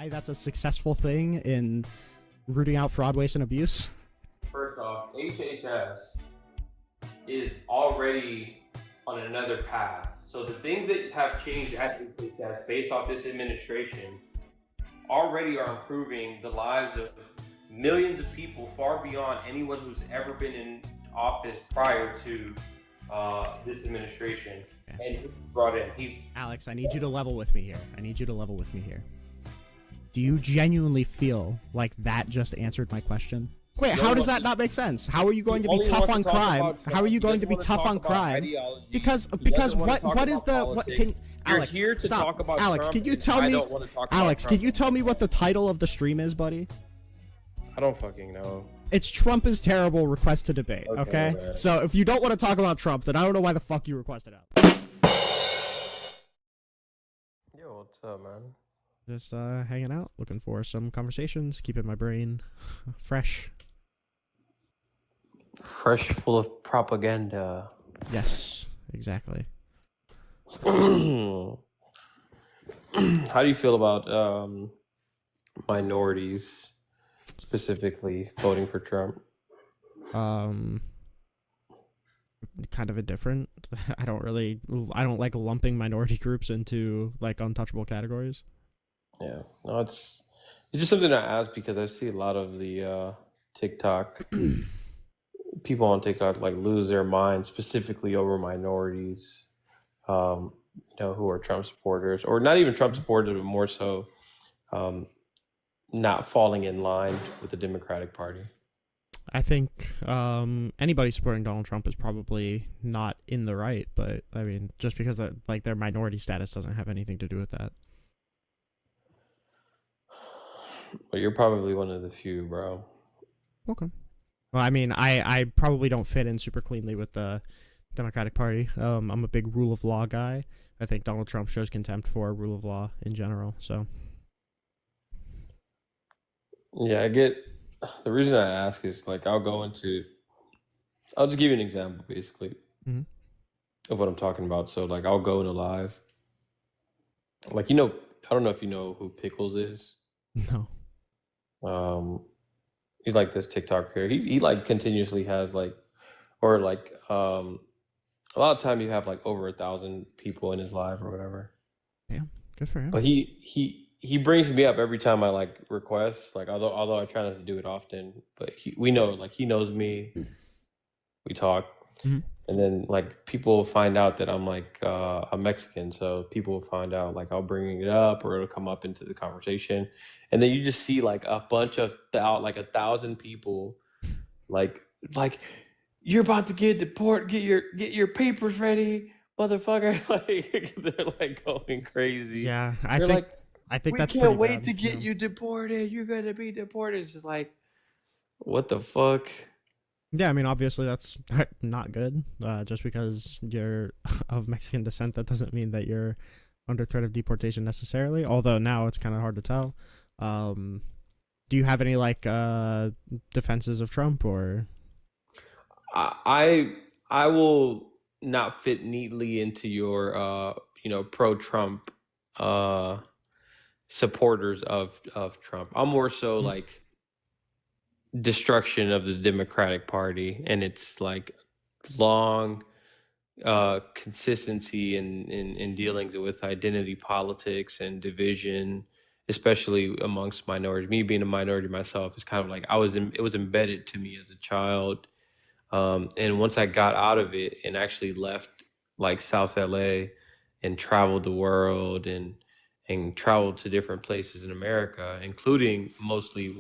why that's a successful thing in rooting out fraud, waste, and abuse? First off, HHS is already on another path. So the things that have changed at HHS based off this administration already are improving the lives of millions of people far beyond anyone who's ever been in office prior to this administration. Yeah. And he's brought in. Alex, I need you to level with me here. Do you genuinely feel like that just answered my question? Wait, how does that not make sense? How are you going to be tough on crime? How are you going to be tough on crime? Because what is the what can Alex stop? Alex, can you tell me? Alex, can you tell me what the title of the stream is, buddy? I don't fucking know. It's Trump is terrible. Request to debate. Okay. So if you don't want to talk about Trump, then I don't know why the fuck you requested it. Yo, what's up, man? Just hanging out, looking for some conversations, keeping my brain fresh. Fresh, full of propaganda. Yes, exactly. How do you feel about minorities, specifically voting for Trump? Kind of indifferent. I don't like lumping minority groups into like untouchable categories. Yeah, no, it's just something I ask because I see a lot of the TikTok people on TikTok like lose their minds specifically over minorities, who are Trump supporters, or not even Trump supporters, but more so not falling in line with the Democratic Party. I think anybody supporting Donald Trump is probably not in the right, but I mean, just because that like their minority status doesn't have anything to do with that. But you're probably one of the few, bro. Okay. Well, I mean, I probably don't fit in super cleanly with the Democratic Party. I'm a big rule of law guy. I think Donald Trump shows contempt for rule of law in general. So. Yeah, I get. The reason I ask is like I'll just give you an example basically of what I'm talking about. So like I'll go in a live. Like I don't know if you know who Pickles is. No. He's like this TikTok creator. He like continuously has a lot of time you have like over 1,000 people in his live or whatever. Yeah, good for him. But he brings me up every time I like request. Like although I try not to do it often, but he knows me. We talk. Mm-hmm. And then like people will find out that I'm like I'm Mexican, so people will find out like I'll bring it up or it'll come up into the conversation, and then you just see like a bunch of 1,000 people like you're about to get deported, get your papers ready, motherfucker. Like they're like going crazy. Yeah, I think that's we can't wait bad, to get you deported. You're gonna be deported. It's just like what the fuck. Yeah, I mean, obviously that's not good. Just because you're of Mexican descent, that doesn't mean that you're under threat of deportation necessarily. Although now it's kind of hard to tell. Do you have any like defenses of Trump or? I will not fit neatly into your pro-Trump supporters of Trump. I'm more so like destruction of the Democratic Party and its like long consistency in dealings with identity politics and division, especially amongst minorities. Me being a minority myself is kind of like it was embedded to me as a child, and once I got out of it and actually left like South LA and traveled the world and traveled to different places in America, including mostly,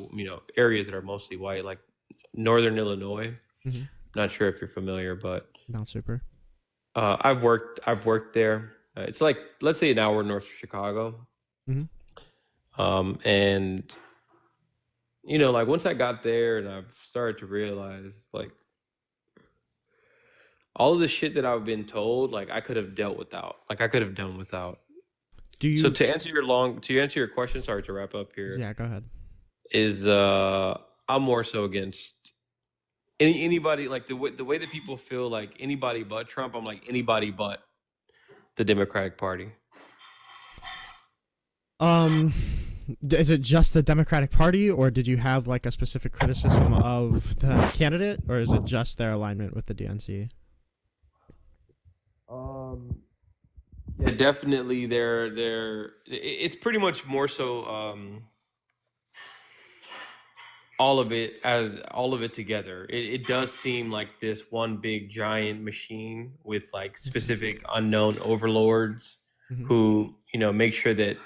areas that are mostly white, like Northern Illinois. Mm-hmm. Not sure if you're familiar, but not super. I've worked there. It's like, let's say an hour north of Chicago. Mm-hmm. And like once I got there and I've started to realize like all of the shit that I've been told, like I could have dealt without, like I could have done without. So to answer your question, sorry to wrap up here. Yeah, go ahead. Is I'm more so against anybody like the way that people feel like anybody but Trump. I'm like anybody but the Democratic Party. Is it just the Democratic Party, or did you have like a specific criticism of the candidate, or is it just their alignment with the DNC? Yeah, definitely. It's pretty much more so all of it together. It does seem like this one big giant machine with like specific unknown overlords who make sure that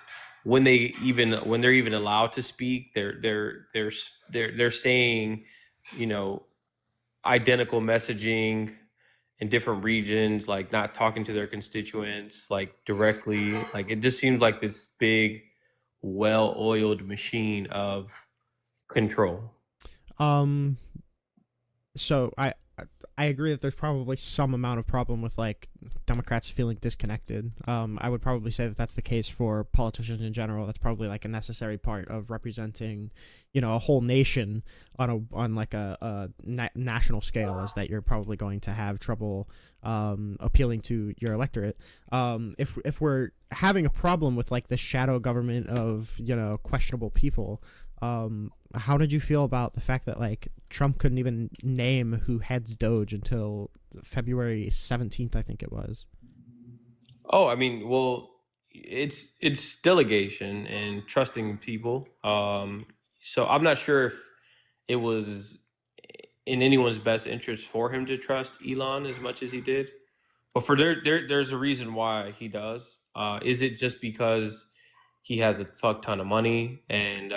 when they're even allowed to speak, they're saying identical messaging in different regions, like not talking to their constituents like directly. Like it just seems like this big, well-oiled machine of control. So I agree that there's probably some amount of problem with like Democrats feeling disconnected. I would probably say that that's the case for politicians in general. That's probably like a necessary part of representing, a whole nation on like a national scale, is that you're probably going to have trouble appealing to your electorate. If we're having a problem with like the shadow government of questionable people, how did you feel about the fact that like Trump couldn't even name who heads Doge until February 17th, I think it was? Oh, I mean, well, it's delegation and trusting people. So I'm not sure if it was in anyone's best interest for him to trust Elon as much as he did, but there's a reason why he does. Is it just because he has a fuck ton of money and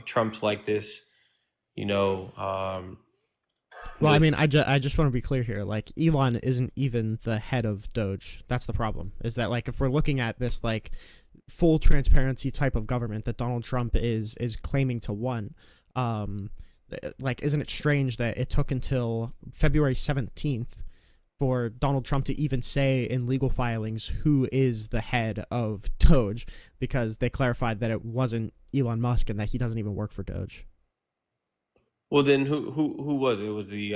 Trump's like this, well, I mean, I just want to be clear here. Like, Elon isn't even the head of Doge. That's the problem. Is that like if we're looking at this like full transparency type of government that Donald Trump is claiming to want, like, isn't it strange that it took until February 17th for Donald Trump to even say in legal filings who is the head of Doge, because they clarified that it wasn't Elon Musk and that he doesn't even work for Doge. Well, then who was it? It was the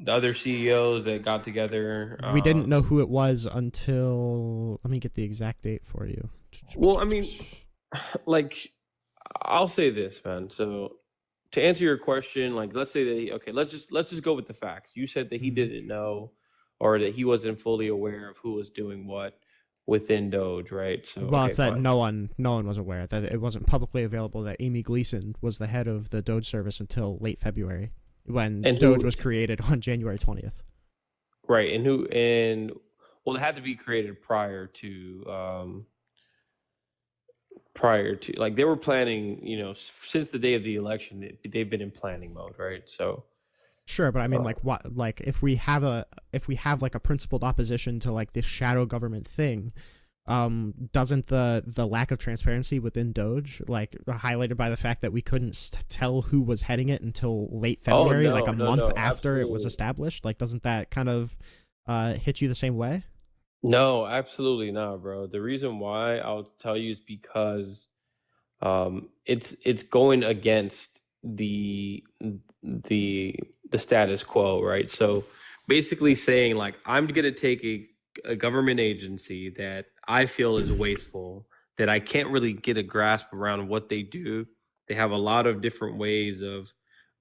other CEOs that got together. We didn't know who it was until, let me get the exact date for you. Well, I mean, like, I'll say this, man. So to answer your question, like, let's say that let's just go with the facts. You said that he didn't know, or that he wasn't fully aware of who was doing what within Doge, right? So well, it's that no one was aware, that it wasn't publicly available that Amy Gleason was the head of the Doge service until late February, when Doge was created on January 20th. Right, well, it had to be created prior to like they were planning, since the day of the election, they've been in planning mode, right? So sure, but I mean, like, what, like, if we have like a principled opposition to like this shadow government thing, doesn't the lack of transparency within Doge, like highlighted by the fact that we couldn't tell who was heading it until late February, like a month after absolutely. It was established, like, doesn't that kind of hit you the same way? No, absolutely not, bro. The reason why I'll tell you is because it's going against the status quo, right? So basically saying like, I'm gonna take a government agency that I feel is wasteful, that I can't really get a grasp around what they do. They have a lot of different ways of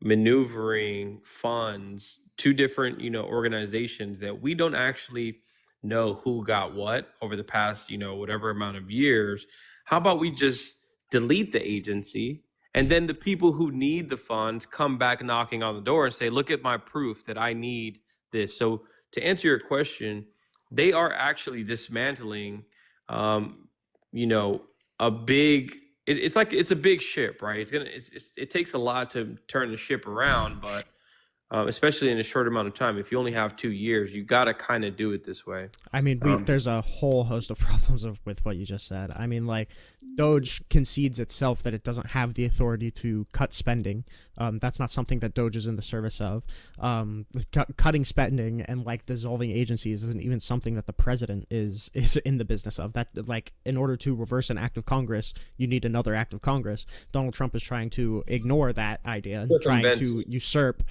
maneuvering funds to different, organizations that we don't actually know who got what over the past, whatever amount of years. How about we just delete the agency, and then the people who need the funds come back knocking on the door and say, look at my proof that I need this. So to answer your question, they are actually dismantling, a big, it's a big ship, right? It takes a lot to turn the ship around, but especially in a short amount of time. If you only have 2 years, you got to kind of do it this way. I mean, there's a whole host of problems with what you just said. I mean, like, Doge concedes itself that it doesn't have the authority to cut spending. That's not something that Doge is in the service of. Cutting spending and like dissolving agencies isn't even something that the president is in the business of. That, like, in order to reverse an act of Congress, you need another act of Congress. Donald Trump is trying to ignore that idea, trying to usurp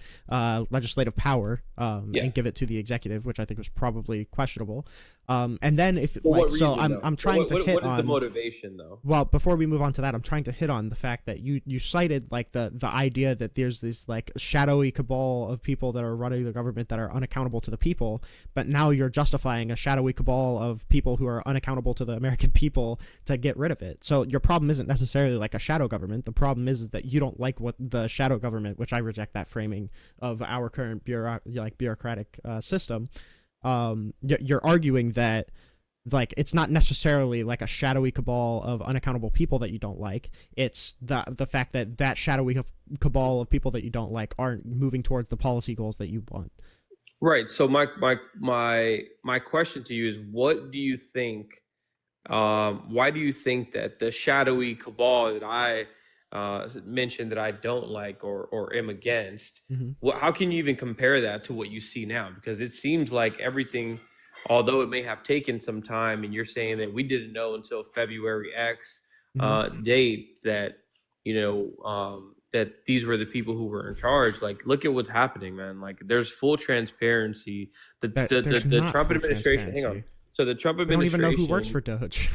legislative power and give it to the executive, which I think was probably questionable. And then I'm trying to hit on what is the motivation though? Well, before we move on to that, I'm trying to hit on the fact that you cited like the idea that there's this like shadowy cabal of people that are running the government that are unaccountable to the people, but now you're justifying a shadowy cabal of people who are unaccountable to the American people to get rid of it. So your problem isn't necessarily like a shadow government. The problem is that you don't like what the shadow government, which I reject that framing of our current bureaucratic system. You're arguing that like it's not necessarily like a shadowy cabal of unaccountable people that you don't like. It's the fact that that shadowy cabal of people that you don't like aren't moving towards the policy goals that you want. Right. So my question to you is, what do you think? Why do you think that the shadowy cabal that I mentioned that I don't like or am against? How can you even compare that to what you see now? Because it seems like everything, although it may have taken some time, and you're saying that we didn't know until February X date that that these were the people who were in charge. Like, look at what's happening, man. Like, there's full transparency. The Trump administration. Hang on. So the Trump administration. We don't even know who works for Doge.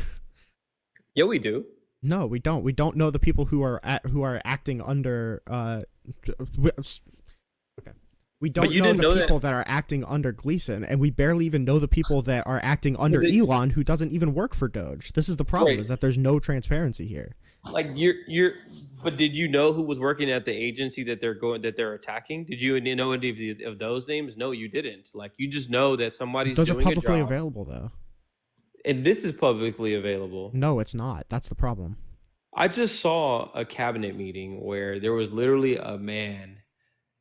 Yeah, we do. No, we don't. We don't know the people who are acting under. Okay. We don't know the people that are acting under Gleason, and we barely even know the people that are acting under Elon, who doesn't even work for Doge. This is the problem: is that there's no transparency here. Like but did you know who was working at the agency that they're attacking? Did you know any of those names? No, you didn't. Like, you just know that somebody's doing a job. Those are publicly available, though. And this is publicly available. No, it's not. That's the problem. I just saw a cabinet meeting where there was literally a man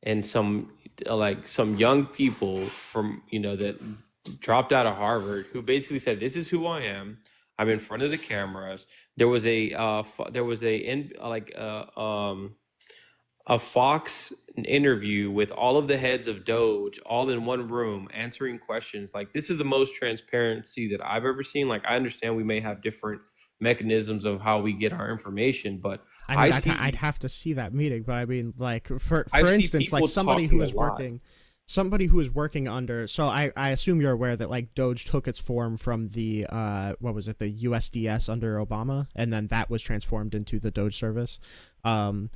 and some young people from that dropped out of Harvard who basically said, "This is who I am. I'm in front of the cameras." There was a Fox interview with all of the heads of Doge all in one room answering questions. Like, this is the most transparency that I've ever seen. Like, I understand we may have different mechanisms of how we get our information, but I'd have to see that meeting. But I mean, like, for instance, like somebody who is working under, so I assume you're aware that like Doge took its form from the what was it, the USDS under Obama, and then that was transformed into the Doge service. That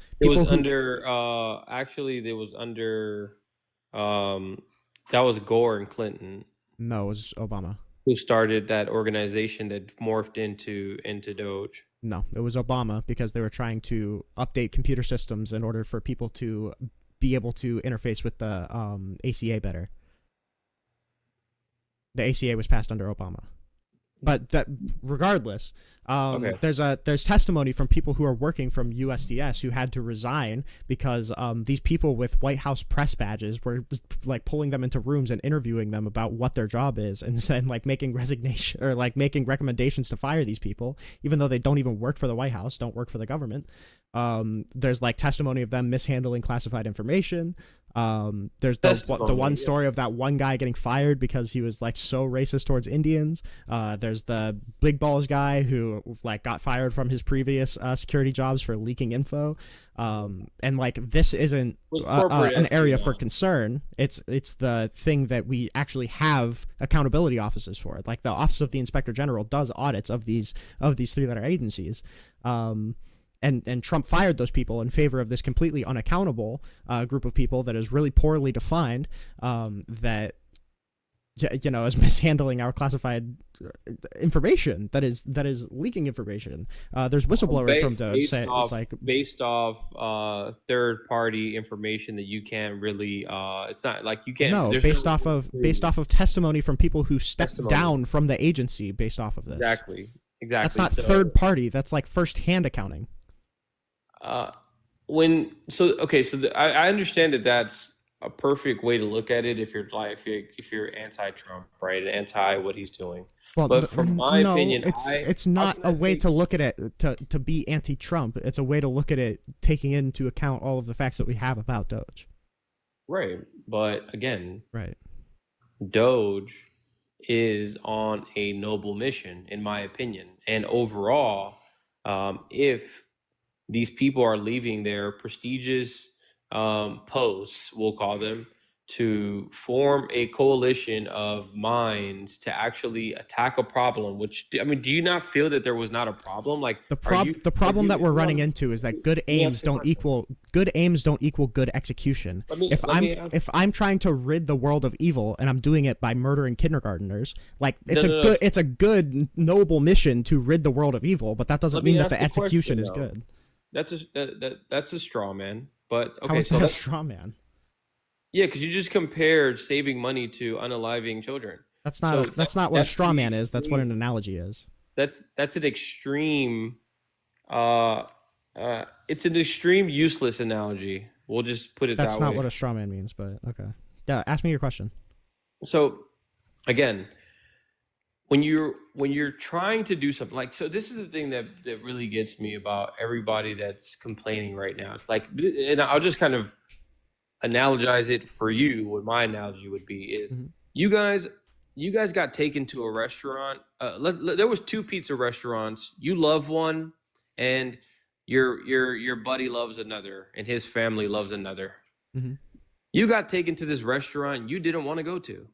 was Gore and Clinton. No, it was Obama who started that organization that morphed into Doge. No, it was Obama, because they were trying to update computer systems in order for people to be able to interface with the ACA better. The ACA was passed under Obama. But that, regardless, there's testimony from people who are working from USDS who had to resign because these people with White House press badges were like pulling them into rooms and interviewing them about what their job is, and then like making resignation or like making recommendations to fire these people, even though they don't even work for the White House, don't work for the government. There's like testimony of them mishandling classified information. There's the one story of that one guy getting fired because he was like so racist towards Indians. There's the big balls guy who like got fired from his previous security jobs for leaking info. And like, this isn't an area for concern. It's the thing that we actually have accountability offices for. Like, the Office of the Inspector General does audits of these three-letter agencies. And Trump fired those people in favor of this completely unaccountable group of people that is really poorly defined, that is mishandling our classified information, that is leaking information. There's whistleblowers from Doge saying based off third party information that you can't really it's not like you can't. No, based off of testimony from people who stepped down from the agency based off of this. Exactly. That's not third party. That's like first hand accounting. I understand that that's a perfect way to look at it if you're anti-Trump, right, anti what he's doing. Well, but from my opinion, it's not a way to look at it to be anti-Trump. It's a way to look at it taking into account all of the facts that we have about Doge. Right, but again, right, Doge is on a noble mission, in my opinion, and overall, if these people are leaving their prestigious posts, we'll call them, to form a coalition of minds to actually attack a problem, which, I mean, do you not feel that there was not a problem? Like the problem that we're running into is that good aims don't equal good execution. If I'm trying to rid the world of evil and I'm doing it by murdering kindergartnens, like it's a good noble mission to rid the world of evil, but that doesn't mean that the execution is good. That's a straw man. But okay, how is that a straw man? Yeah, because you just compared saving money to unaliving children. That's not what a straw man is. That's what an analogy is. That's an extreme. It's an extreme useless analogy. We'll just put it that way. That's not what a straw man means, but okay. Yeah, ask me your question. So, again, when you're trying to do something like, so this is the thing that really gets me about everybody that's complaining right now. It's like, and I'll just kind of analogize it for you. What my analogy would be is, you guys got taken to a restaurant. There was 2 pizza restaurants. You love one, and your buddy loves another, and his family loves another. You got taken to this restaurant you didn't want to go to.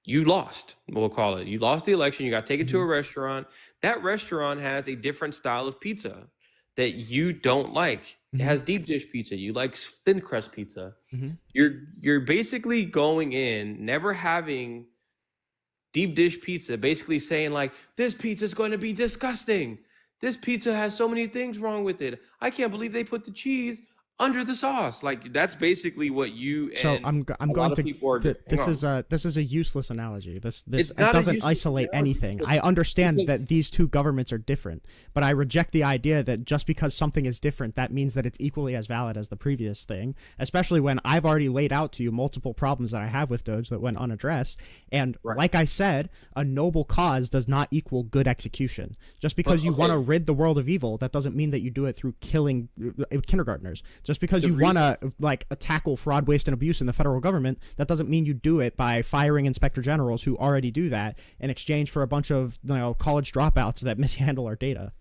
You lost, we'll call it. You lost the election. You got taken to a restaurant. That restaurant has a different style of pizza that you don't like. It has deep dish pizza. You like thin crust pizza. You're basically going in, never having deep dish pizza, basically saying like, this pizza is going to be disgusting. This pizza has so many things wrong with it. I can't believe they put the cheese under the sauce. Like, that's basically what you and so I'm going to this is a useless analogy. This it doesn't isolate anything. I understand that these 2 governments are different, but I reject the idea that just because something is different, that means that it's equally as valid as the previous thing, especially when I've already laid out to you multiple problems that I have with Doge that went unaddressed. And like I said, a noble cause does not equal good execution. Just because you want to rid the world of evil, that doesn't mean that you do it through killing kindergartners. Just because you want to tackle fraud, waste, and abuse in the federal government, that doesn't mean you do it by firing inspector generals who already do that in exchange for a bunch of college dropouts that mishandle our data.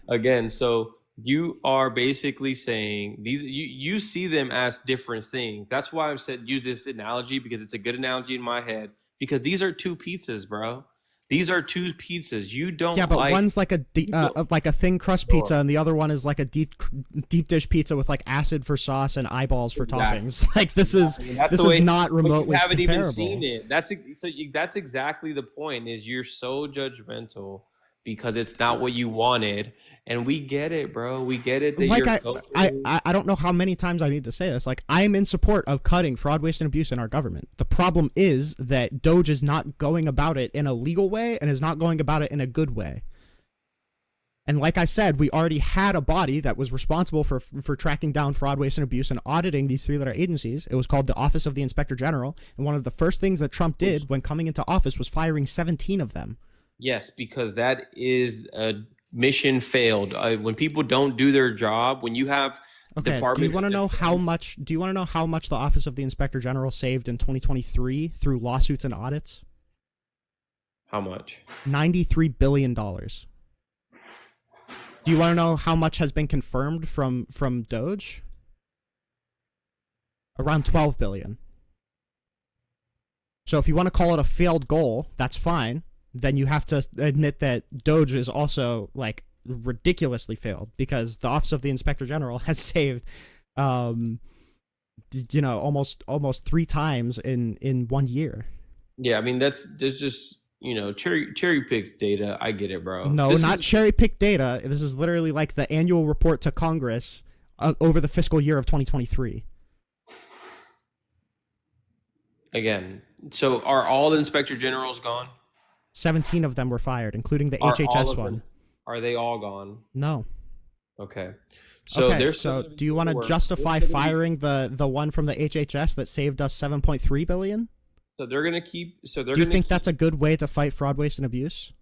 Again, so you are basically saying these. You see them as different things. That's why I've said use this analogy, because it's a good analogy in my head. Because these are 2 pizzas, bro. These are 2 pizzas. You don't. Yeah, but one's like a thin crust pizza, and the other one is like a deep dish pizza with like acid for sauce and eyeballs for toppings. Like this is not remotely comparable. You haven't even seen it. That's exactly the point. Is you're so judgmental because it's not what you wanted. And we get it, bro. We get it. I don't know how many times I need to say this. Like, I'm in support of cutting fraud, waste, and abuse in our government. The problem is that Doge is not going about it in a legal way and is not going about it in a good way. And like I said, we already had a body that was responsible for tracking down fraud, waste, and abuse and auditing these 3-letter agencies. It was called the Office of the Inspector General. And one of the first things that Trump did when coming into office was firing 17 of them. Yes, because that is a mission failed. When people don't do their job, when you have do you want to know how much the Office of the Inspector General saved in 2023 through lawsuits and audits? How much? $93 billion. Do you want to know how much has been confirmed from Doge? Around 12 billion. So if you want to call it a failed goal, that's fine. Then you have to admit that Doge is also like ridiculously failed, because the Office of the Inspector General has saved, almost 3 times in 1 year. Yeah, I mean there's just cherry picked data. I get it, bro. No, not cherry picked data. This is literally like the annual report to Congress over the fiscal year of 2023. Again, so are all the inspector generals gone? 17 of them were fired, including the HHS one. Are they all gone? No. Okay. So do you want to justify firing the one from the HHS that saved us $7.3 billion? So they're going to keep. Do you think that's a good way to fight fraud, waste, and abuse?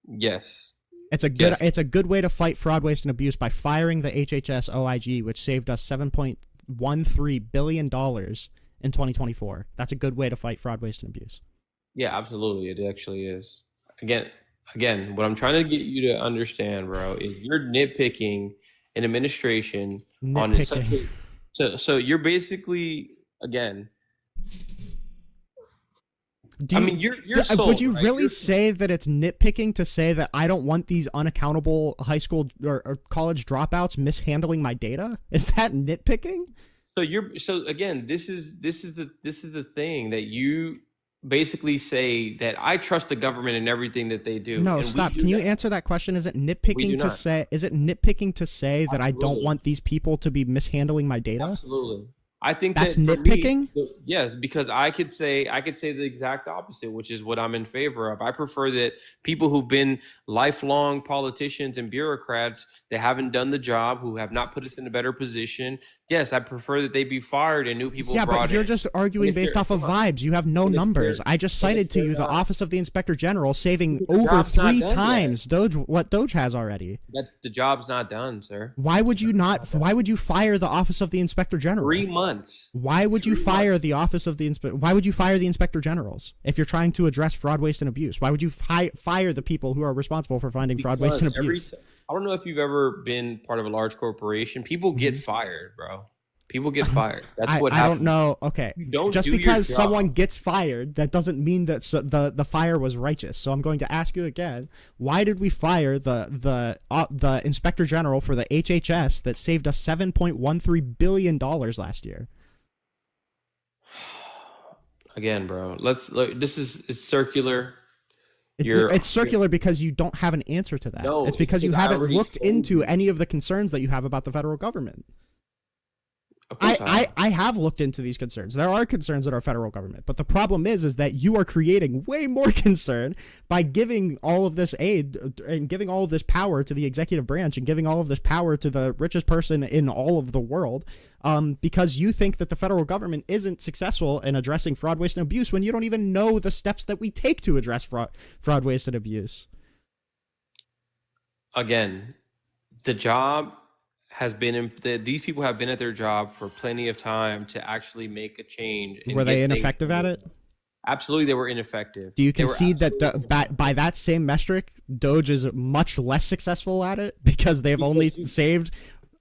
Yes. It's a good way to fight fraud, waste, and abuse by firing the HHS OIG, which saved us $7.13 billion in 2024. That's a good way to fight fraud, waste, and abuse. Yeah, absolutely. It actually is. Again, what I'm trying to get you to understand, bro, is you're nitpicking an administration on So you're basically, again, would you really say that it's nitpicking to say that I don't want these unaccountable high school or college dropouts mishandling my data? Is that nitpicking? So again, this is the thing that you basically say that I trust the government in everything that they do. No, stop. Can you answer that question? Is it nitpicking to say? Is it nitpicking to say that I don't want these people to be mishandling my data? Absolutely. I think that's nitpicking. Yes, because I could say the exact opposite, which is what I'm in favor of. I prefer that people who've been lifelong politicians and bureaucrats that haven't done the job, who have not put us in a better position. Yes, I prefer that they be fired and new people brought in. Yeah, but you're just arguing based off of vibes. You have no numbers. I just cited to you the Office of the Inspector General saving over 3 times what Doge has already. The job's not done, sir. Why would you not? Why would you fire the Office of the Inspector General? 3 months. Why would you fire the Office of the Why would you fire the Inspector Generals if you're trying to address fraud, waste, and abuse? Why would you fire the people who are responsible for finding fraud, waste, and abuse? I don't know if you've ever been part of a large corporation. People get fired, bro. People get fired. That's what happens. I don't know. Okay. Just because someone gets fired, that doesn't mean that the fire was righteous. So I'm going to ask you again, why did we fire the Inspector General for the HHS that saved us $7.13 billion last year? Again, bro. It's circular. It's circular because you don't have an answer to that. No, it's because you haven't looked into any of the concerns that you have about the federal government. I have looked into these concerns. There are concerns at our federal government, but the problem is that you are creating way more concern by giving all of this aid and giving all of this power to the executive branch and giving all of this power to the richest person in all of the world, because you think that the federal government isn't successful in addressing fraud, waste, and abuse when you don't even know the steps that we take to address fraud, waste, and abuse. Again, the job has been these people have been at their job for plenty of time to actually make a change. Were they ineffective at it? Absolutely, they were ineffective. Do you concede that by that same metric, Doge is much less successful at it because they've only saved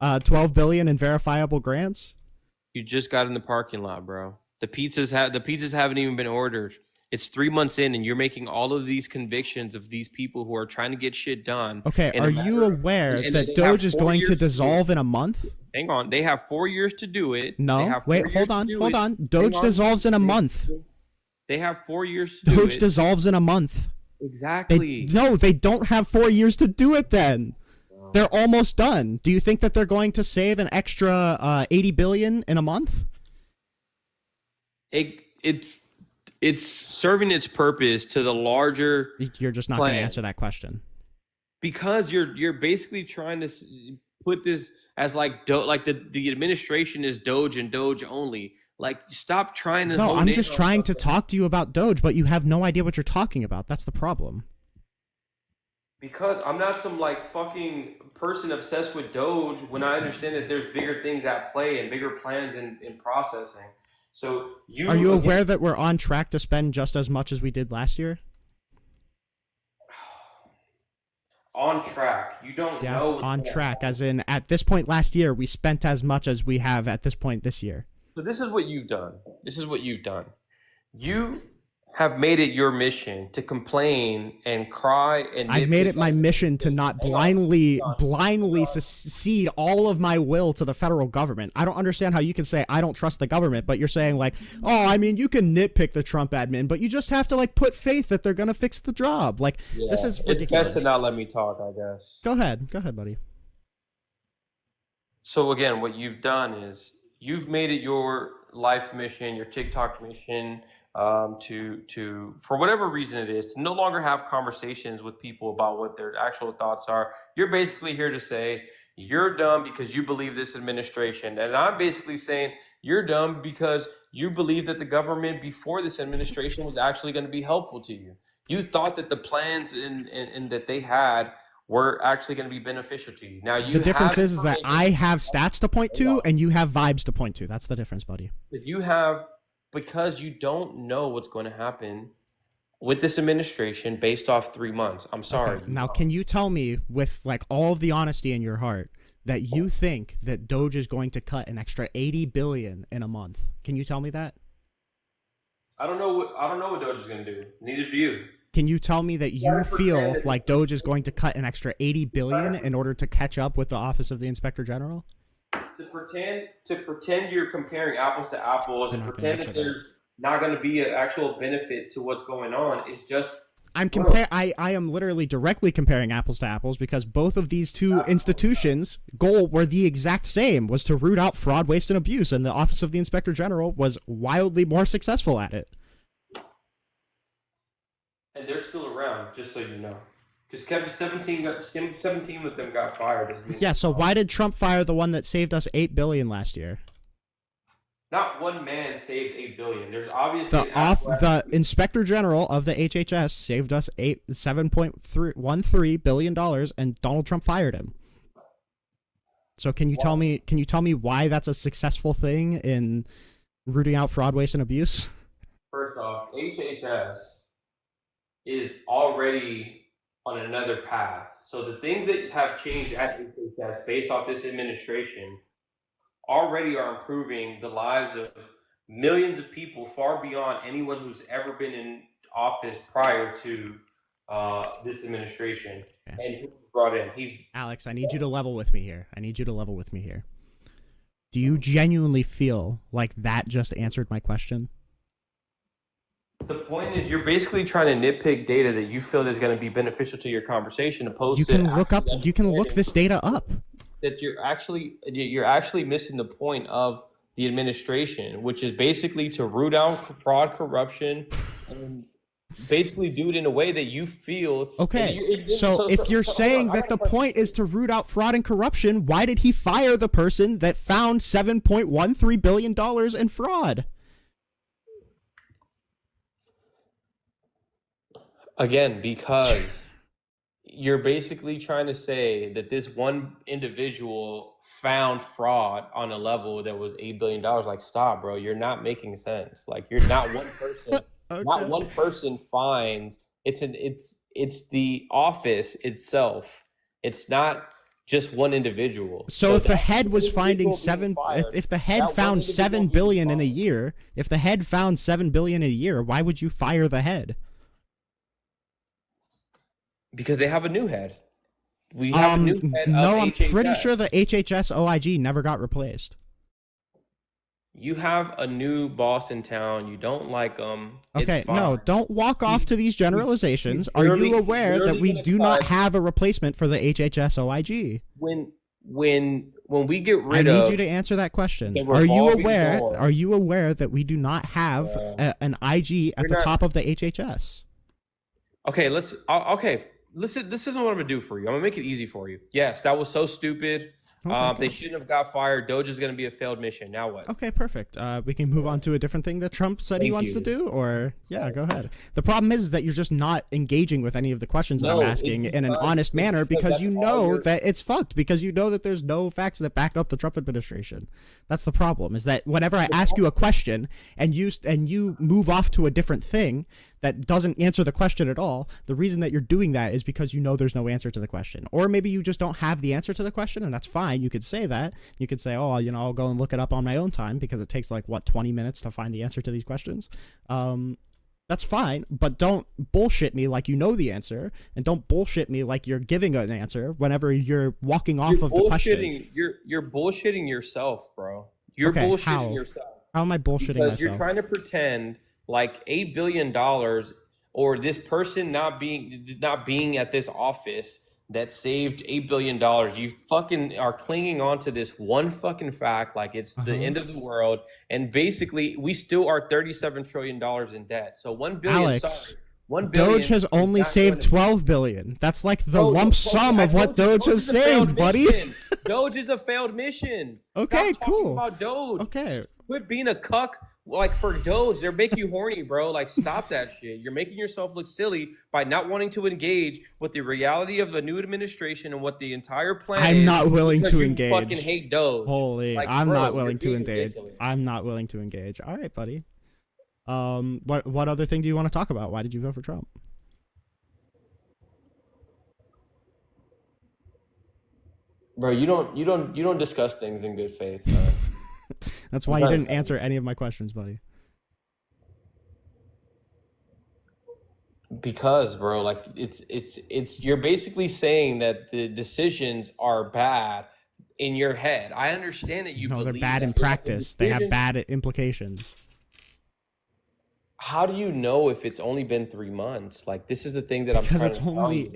$12 billion in verifiable grants? You just got in the parking lot, bro. The pizzas haven't even been ordered. It's 3 months in, and you're making all of these convictions of these people who are trying to get shit done. Okay, are you aware that Doge is going to dissolve in a month? Hang on, they have 4 years to do it. No, wait, hold on. Doge dissolves in a month. They have 4 years to do it. Doge dissolves in a month. Exactly. They don't have 4 years to do it then. They're almost done. Do you think that they're going to save an extra $80 billion in a month? It's serving its purpose to the larger. You're just not going to answer that question because you're basically trying to put this as the administration is Doge and Doge only. Like, stop trying to. No, I'm just trying to talk to you about Doge, but you have no idea what you're talking about. That's the problem. Because I'm not some fucking person obsessed with Doge when I understand that there's bigger things at play and bigger plans in processing. So are you aware that we're on track to spend just as much as we did last year? On track. You don't know. On track, as in at this point last year, we spent as much as we have at this point this year. So this is what you've done. You have made it your mission to complain and cry and I made it my mission to not blindly cede all of my will to the federal government. I don't understand how you can say I don't trust the government, but you're saying you can nitpick the Trump admin, but you just have to put faith that they're going to fix the job. This is ridiculous. It's best to not let me talk, I guess. Go ahead, buddy. So again, what you've done is you've made it your life mission, your TikTok mission, to for whatever reason it is, to no longer have conversations with people about what their actual thoughts are. You're basically here to say you're dumb because you believe this administration, and I'm basically saying you're dumb because you believe that the government before this administration was actually going to be helpful to you. You thought that the plans in that they had were actually going to be beneficial to you. Now the difference is that I have stats to point to and you have vibes to point to. That's the difference, buddy. But you have. Because you don't know what's going to happen with this administration based off 3 months. I'm sorry. Okay. Now, can you tell me with all of the honesty in your heart that you think that Doge is going to cut an extra 80 billion in a month. Can you tell me that? I don't know what Doge is going to do. Neither do you. Can you tell me that you feel like Doge is going to cut an extra 80 billion in order to catch up with the Office of the Inspector General? To pretend you're comparing apples to apples and pretend that there's not going to be an actual benefit to what's going on is just. I am literally directly comparing apples to apples because both of these two institutions' goal were the exact same, was to root out fraud, waste, and abuse, and the Office of the Inspector General was wildly more successful at it. And they're still around, just so you know. Because 17 of them got fired. Yeah, so why did Trump fire the one that saved us $8 billion last year? Not one man saved $8 billion. There's obviously the Inspector General of the HHS saved us $7.13 billion, and Donald Trump fired him. So can you tell me why that's a successful thing in rooting out fraud, waste, and abuse? First off, HHS is already on another path. So the things that have changed at HHS based off this administration already are improving the lives of millions of people far beyond anyone who's ever been in office prior to this administration. Yeah. And who was brought in. Alex, I need you to level with me here. Do you genuinely feel like that just answered my question? The point is, you're basically trying to nitpick data that you feel is going to be beneficial to your conversation, opposed you can look this data up. That you're actually missing the point of the administration, which is basically to root out fraud, corruption, and basically do it in a way that you feel. Okay, so if you're saying that the point is to root out fraud and corruption, why did he fire the person that found $7.13 billion in fraud? Again, because you're basically trying to say that this one individual found fraud on a level that was $8 billion. Like, stop, bro. You're not making sense. Like, you're not one person. Okay. Not one person finds. It's the office itself. It's not just one individual. So if the head was finding if the head found $7 billion in a year, why would you fire the head? Because they have a new head. We have a new head. No, I'm pretty sure the HHS OIG never got replaced. You have a new boss in town. You don't like them. Okay, no, don't walk off to these generalizations. Are you aware that we do not have a replacement for the HHS OIG? When we get rid of, I need you to answer that question. Are you aware that we do not have an IG at the top of the HHS? Okay, Listen, this isn't what I'm gonna do for you. I'm gonna make it easy for you. Yes, that was so stupid. They shouldn't have got fired. Doge is gonna be a failed mission. Now what? Okay, perfect. We can move on to a different thing that Trump said he wants to do, or yeah, go ahead. The problem is that you're just not engaging with any of the questions that I'm asking in an honest manner because you know that it's fucked. Because you know that there's no facts that back up the Trump administration. That's the problem. Is that whenever I ask you a question and you move off to a different thing that doesn't answer the question at all, the reason that you're doing that is because you know there's no answer to the question, or maybe you just don't have the answer to the question, and that's fine. You could say that. You could say, oh, I'll go and look it up on my own time because it takes 20 minutes to find the answer to these questions. That's fine, but don't bullshit me like you know the answer, and don't bullshit me like you're giving an answer whenever you're walking off of the question. You're bullshitting yourself, bro. You're bullshitting yourself. How am I bullshitting myself? Because you're trying to pretend like $8 billion or this person not being at this office that saved $8 billion. You fucking are clinging on to this one fucking fact like it's the end of the world. And basically, we still are $37 trillion in debt. So $1 billion. Alex, Doge has only saved $12 billion. That's like the lump sum of what Doge has saved, buddy. Doge is a failed mission. Okay, Stop cool. About Doge. Okay. Quit being a cuck. Like for Doge, they're making you horny, bro. Like stop that shit. You're making yourself look silly by not wanting to engage with the reality of a new administration and what the entire plan is. I'm not willing to engage. You fucking hate Doge. Holy, like, I'm not willing to engage. I'm not willing to engage. All right, buddy. What other thing do you want to talk about? Why did you vote for Trump? Bro, you don't discuss things in good faith, man. That's why you didn't answer any of my questions, buddy. Because, bro, like it's you're basically saying that the decisions are bad in your head. I understand that you No, believe they're bad that. in practice. They have bad implications. How do you know if it's only been 3 months? Like, this is the thing that I'm trying to tell you.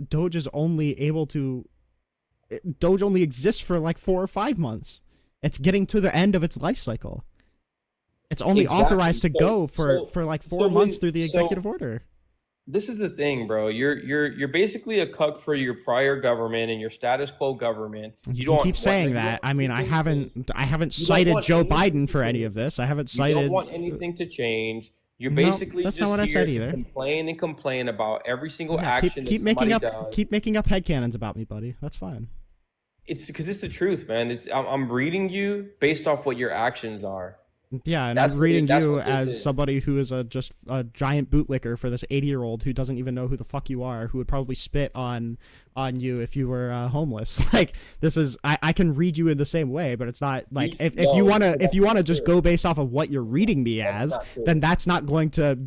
Doge is only able to. Doge only exists for like 4 or 5 months. It's getting to the end of its life cycle. It's only authorized to go for like 4 months through the executive order. This is the thing, bro. You're basically a cuck for your prior government and your status quo government. You don't keep saying that. I mean, I haven't cited Joe Biden for any of this. I haven't cited. You don't want anything to change. You're basically that's just not what I said either. Complain and complain about every single action. Keep making up headcanons about me, buddy. That's fine. It's because it's the truth, man. I'm reading you based off what your actions are. Yeah, and I'm reading you as somebody who is just a giant bootlicker for this 80-year-old who doesn't even know who the fuck you are, who would probably spit on you if you were homeless. Like, this is I can read you in the same way, but it's not like if you wanna just go based off of what you're reading me as, then that's not going to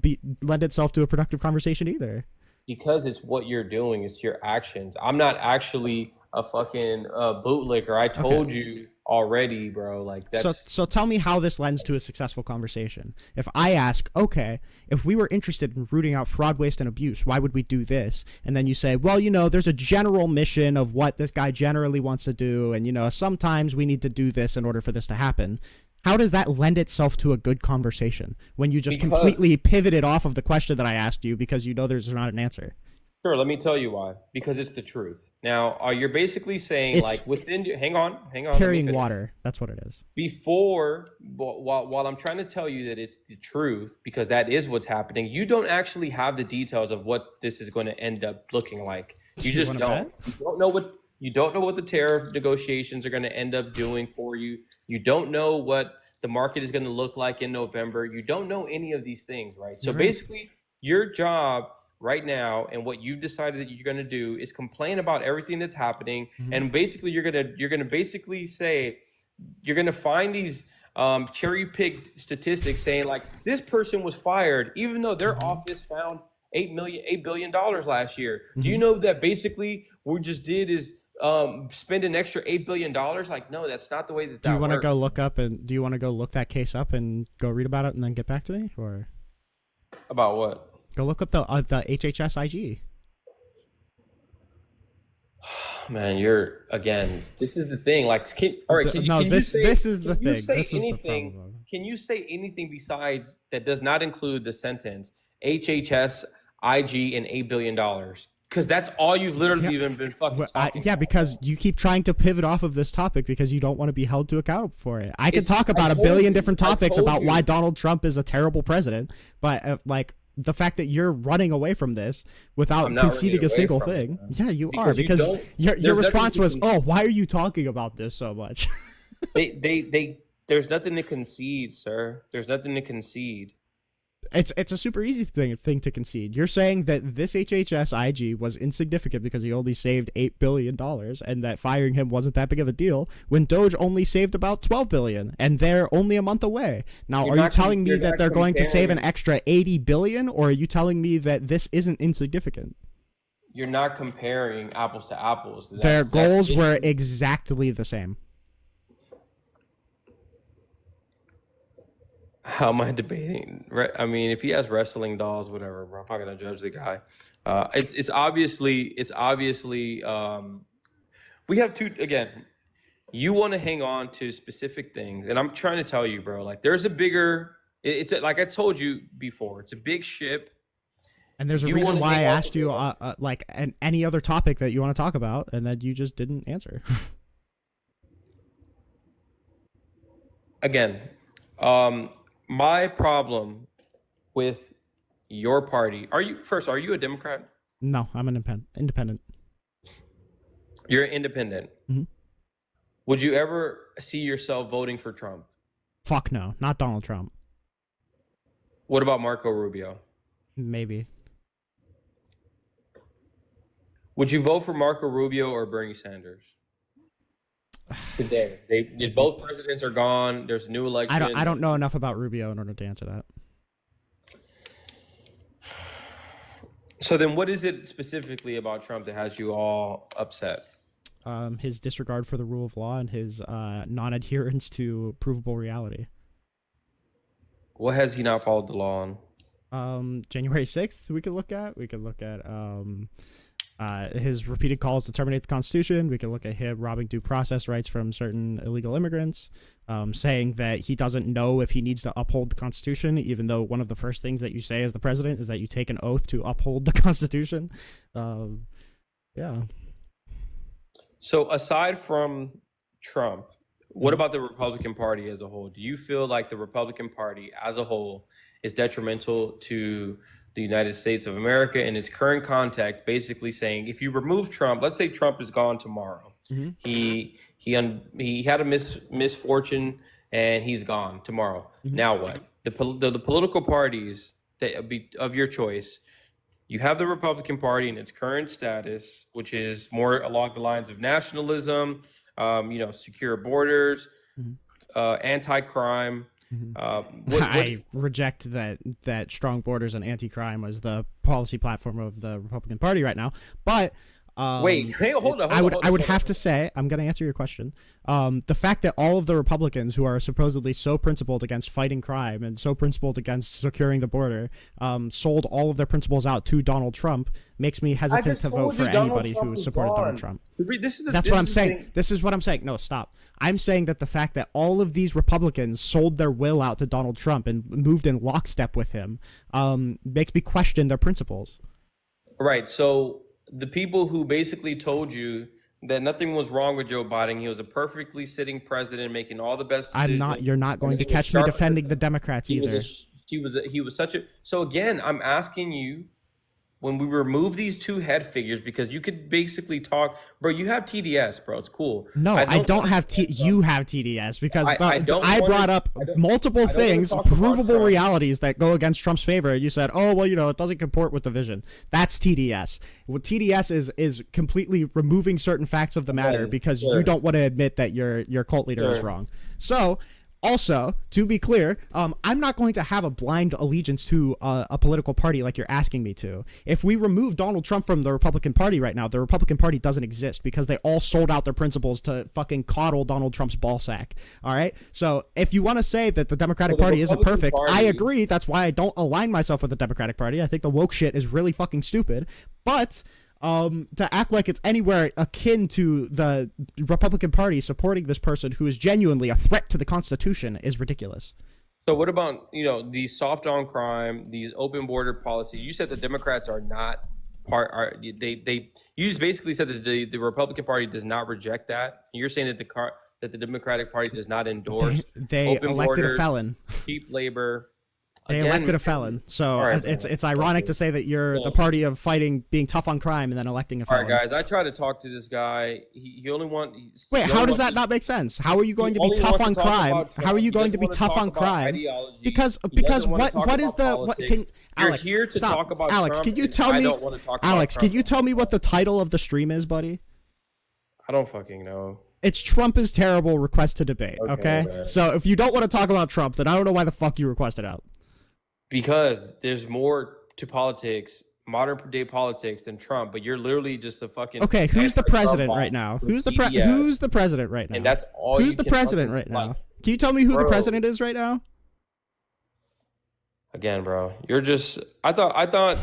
lend itself to a productive conversation either. Because it's what you're doing, it's your actions. I'm not actually a fucking bootlicker. I told you already, bro. Like, that's so tell me how this lends to a successful conversation. If I ask, okay, if we were interested in rooting out fraud, waste, and abuse, why would we do this? And then you say, well, there's a general mission of what this guy generally wants to do, and sometimes we need to do this in order for this to happen. How does that lend itself to a good conversation when you just completely pivoted off of the question that I asked you because there's not an answer? Sure, let me tell you why. Because it's the truth. Now, you're basically saying hang on. Carrying water. That's what it is. While I'm trying to tell you that it's the truth, because that is what's happening, you don't actually have the details of what this is going to end up looking like. You just don't. You don't know what the tariff negotiations are going to end up doing for you. You don't know what the market is going to look like in November. You don't know any of these things, right? So basically, your job right now and what you've decided that you're going to do is complain about everything that's happening, and basically you're going to basically say you're going to find these cherry-picked statistics saying like this person was fired even though their office found $8 billion last year. Do you know that basically what we just did is spend an extra $8 billion? Like, no, that's not the way that works. Do you want to go look that case up and go read about it and then get back to me? Or about what? Go look up the HHS IG. Man, this is the thing. Like, this is the thing. Can you say anything besides that does not include the sentence HHS, IG, and $8 billion? Because that's all you've literally even been fucking talking about. Because you keep trying to pivot off of this topic because you don't want to be held to account for it. I could talk about a billion different topics about why Donald Trump is a terrible president, but the fact that you're running away from this without conceding a single thing. Yeah, you are, because your response was, "Oh, why are you talking about this so much?" There's nothing to concede, sir. There's nothing to concede. It's a super easy thing to concede. You're saying that this HHS IG was insignificant because he only saved $8 billion and that firing him wasn't that big of a deal when Doge only saved about $12 billion and they're only a month away. Now, are you telling me that they're going to save an extra $80 billion, or are you telling me that this isn't insignificant? You're not comparing apples to apples. Their goals were exactly the same. How am I debating? I mean, if he has wrestling dolls, whatever, bro, I'm not gonna judge the guy. It's obviously. We have two. Again, you want to hang on to specific things, and I'm trying to tell you, bro. Like, there's a bigger. Like I told you before. It's a big ship. And there's a reason why I asked you, any other topic that you want to talk about, and that you just didn't answer. Again, my problem with your party. Are you a Democrat? No, I'm an independent. You're an independent. Mm-hmm. Would you ever see yourself voting for Trump? Fuck no, not Donald Trump. What about Marco Rubio? Maybe. Would you vote for Marco Rubio or Bernie Sanders? today. Both presidents are gone. There's new election. I don't know enough about Rubio in order to answer that. So then what is it specifically about Trump that has you all upset? His disregard for the rule of law and his non-adherence to provable reality. What has he not followed the law on? January 6th, we could look at his repeated calls to terminate the Constitution. We could look at him robbing due process rights from certain illegal immigrants, saying that he doesn't know if he needs to uphold the Constitution, even though one of the first things that you say as the president is that you take an oath to uphold the Constitution. Yeah. So aside from Trump, what about the Republican Party as a whole? Do you feel like the Republican Party as a whole is detrimental to the United States of America in its current context, basically saying if you remove Trump, let's say Trump is gone tomorrow. Mm-hmm. He had a misfortune and he's gone tomorrow. Mm-hmm. Now what? The political parties that be of your choice, you have the Republican Party in its current status, which is more along the lines of nationalism, secure borders, mm-hmm. Anti-crime. Mm-hmm. I reject that strong borders and anti-crime was the policy platform of the Republican Party right now. But hold on. I would have to say, I'm going to answer your question. The fact that all of the Republicans who are supposedly so principled against fighting crime and so principled against securing the border, sold all of their principles out to Donald Trump makes me hesitant to vote for anybody who supported Donald Trump. That's what I'm saying. This is what I'm saying. No, stop. I'm saying that the fact that all of these Republicans sold their will out to Donald Trump and moved in lockstep with him makes me question their principles. Right. So the people who basically told you that nothing was wrong with Joe Biden, he was a perfectly sitting president making all the best decisions. You're not going to catch me defending the Democrats either. He was such a. So again, I'm asking you, when we remove these two head figures, because you could basically talk, bro, you have TDS, bro. It's cool. No, I don't have you have TDS because I brought up multiple things, provable realities that go against Trump's favor. And you said, oh, well, it doesn't comport with the vision. That's TDS. What TDS is completely removing certain facts of the matter because you don't want to admit that your cult leader is wrong. So, also, to be clear, I'm not going to have a blind allegiance to a political party like you're asking me to. If we remove Donald Trump from the Republican Party right now, the Republican Party doesn't exist because they all sold out their principles to fucking coddle Donald Trump's ballsack. All right? So if you want to say that the Democratic Party isn't perfect, I agree. That's why I don't align myself with the Democratic Party. I think the woke shit is really fucking stupid. But to act like it's anywhere akin to the Republican Party supporting this person who is genuinely a threat to the Constitution is ridiculous. So what about, these soft on crime, these open border policies? You said the Democrats are not you just basically said that the Republican Party does not reject that. You're saying that the Democratic Party does not endorse they open elected borders, a felon. cheap labor. They elected a felon, so it's ironic to say that you're the party of being tough on crime, and then electing a felon. All right, guys, I tried to talk to this guy. He only wants. Wait, how does that not make sense? How are you going to be tough on crime? How are you going to be tough on crime? Because what is the Alex? You're here to talk about Alex, Trump, can you tell me? Alex, can you tell me what the title of the stream is, buddy? I don't fucking know. It's Trump is terrible. Request to debate. Okay? So if you don't want to talk about Trump, then I don't know why the fuck you requested out. Because there's more to politics, modern day politics, than Trump. But you're literally just a fucking. Okay, who's the president right now? Who's the president right now? And that's all. Who's the president right now? Can you tell me who the president is right now? Again, bro, you're just. I thought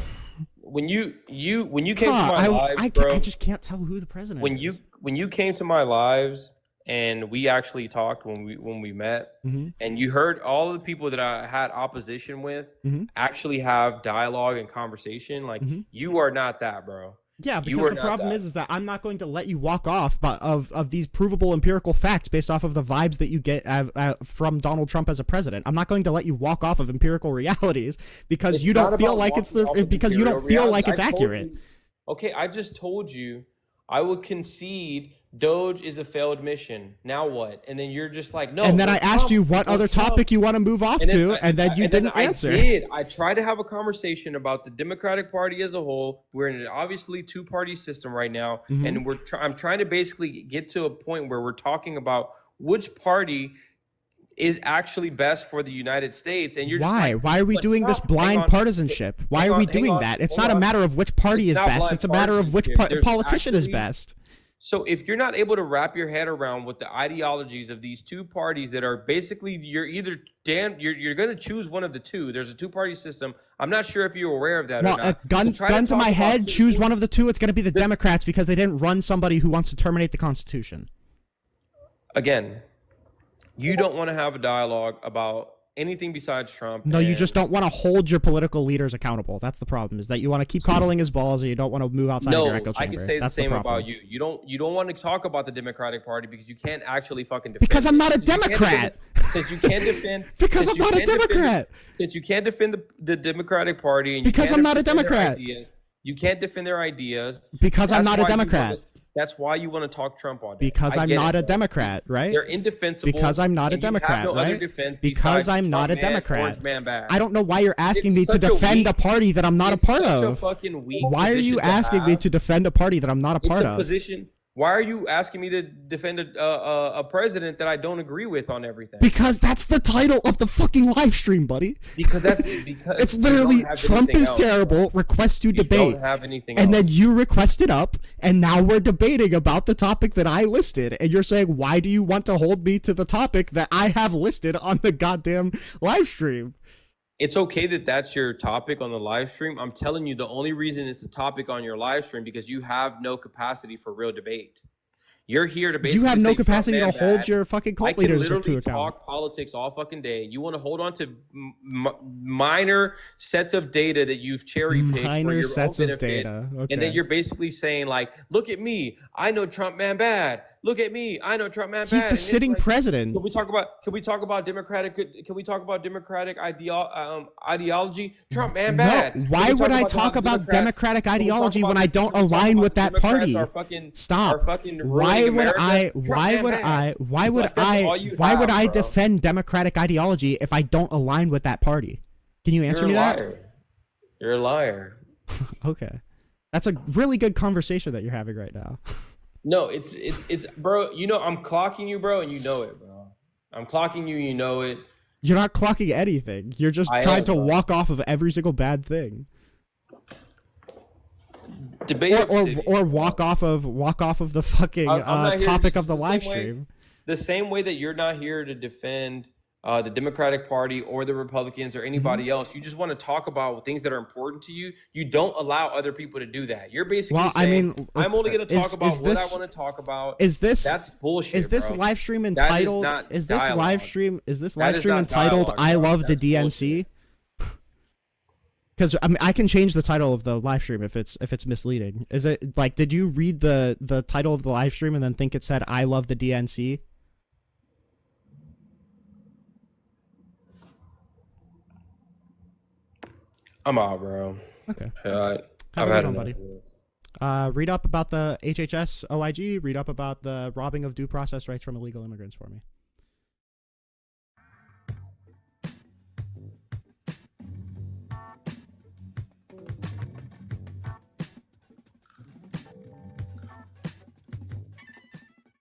when you came to my lives, bro, I just can't tell who the president is. When you came to my lives. And we actually talked when we met, mm-hmm. and you heard all the people that I had opposition with mm-hmm. actually have dialogue and conversation. Like mm-hmm. you are not that, bro. Yeah, because the problem is that I'm not going to let you walk off of these provable empirical facts based off of the vibes that you get from Donald Trump as a president. I'm not going to let you walk off of empirical realities because you don't feel like it's accurate. Okay, I just told you. I would concede Doge is a failed mission. Now what? And then you're just like, no. And then I asked you what other topic you want to move off to, and then you didn't answer. I tried to have a conversation about the Democratic Party as a whole. We're in an obviously two-party system right now, and I'm trying to basically get to a point where we're talking about which party is actually best for the United States. And you're why? Just why are we doing this blind partisanship? Why are we doing that? It's not a matter of which party is best. It's a matter of which politician is best. So if you're not able to wrap your head around what the ideologies of these two parties that are basically, you're either you're going to choose one of the two. There's a two-party system. I'm not sure if you're aware of that or not. Gun to my head, choose one of the two. It's going to be the Democrats because they didn't run somebody who wants to terminate the Constitution. Again, you don't want to have a dialogue about anything besides Trump. No, you just don't want to hold your political leaders accountable. That's the problem, is that you want to keep coddling his balls and you don't want to move outside your echo chamber. I can say the same about you. You don't want to talk about the Democratic Party because you can't actually fucking defend because I'm not a Democrat. Since you can't defend because I'm not a Democrat. Since you can't defend the Democratic Party and because I'm not a Democrat. You can't defend their ideas. Because I'm not a Democrat. That's why you want to talk Trump all day. Because I'm not a Democrat, right? They're indefensible. Because I'm not a Democrat, right? Because I'm not a Democrat. I don't know why you're asking me to defend a party that I'm not a part of. Why are you asking me to defend a party that I'm not a part of? Why are you asking me to defend a president that I don't agree with on everything? Because that's the title of the fucking live stream, buddy. Because it's literally Trump is terrible, request to debate. Don't have anything and then you requested up, and now we're debating about the topic that I listed. And you're saying, why do you want to hold me to the topic that I have listed on the goddamn live stream? It's okay that that's your topic on the live stream. I'm telling you, the only reason it's a topic on your live stream because you have no capacity for real debate. You're here to basically you have no capacity to hold your fucking cult leaders to account. I can literally talk politics all fucking day. You want to hold on to minor sets of data that you've cherry picked for your own benefit, and then you're basically saying like, "Look at me, I know Trump man bad. Look at me, I know Trump man bad." He's the sitting president. Can we talk about democratic? Can we talk about democratic ideology? Trump man bad. No, why would I talk about democratic ideology when I don't align with that party? Stop. Why would I defend democratic ideology if I don't align with that party? Can you answer me that? You're a liar. Okay. That's a really good conversation that you're having right now. No, it's bro, you know I'm clocking you, bro, and you know it, bro. I'm clocking you, you know it. You're not clocking anything. You're just trying to walk off of every single bad thing. Debate or walk off of the fucking topic of the live stream. The same way that you're not here to defend the Democratic Party or the Republicans or anybody else. You just want to talk about things that are important to you. You don't allow other people to do that. You're basically saying, I'm only going to talk about what I want to talk about. That's bullshit. Is this live stream entitled? Is this live stream entitled "I Love the DNC"? Because I can change the title of the live stream if it's misleading. Is it like, did you read the title of the live stream and then think it said "I love the DNC"? I'm out, bro. Okay. I've had enough, buddy. Read up about the HHS OIG. Read up about the robbing of due process rights from illegal immigrants for me.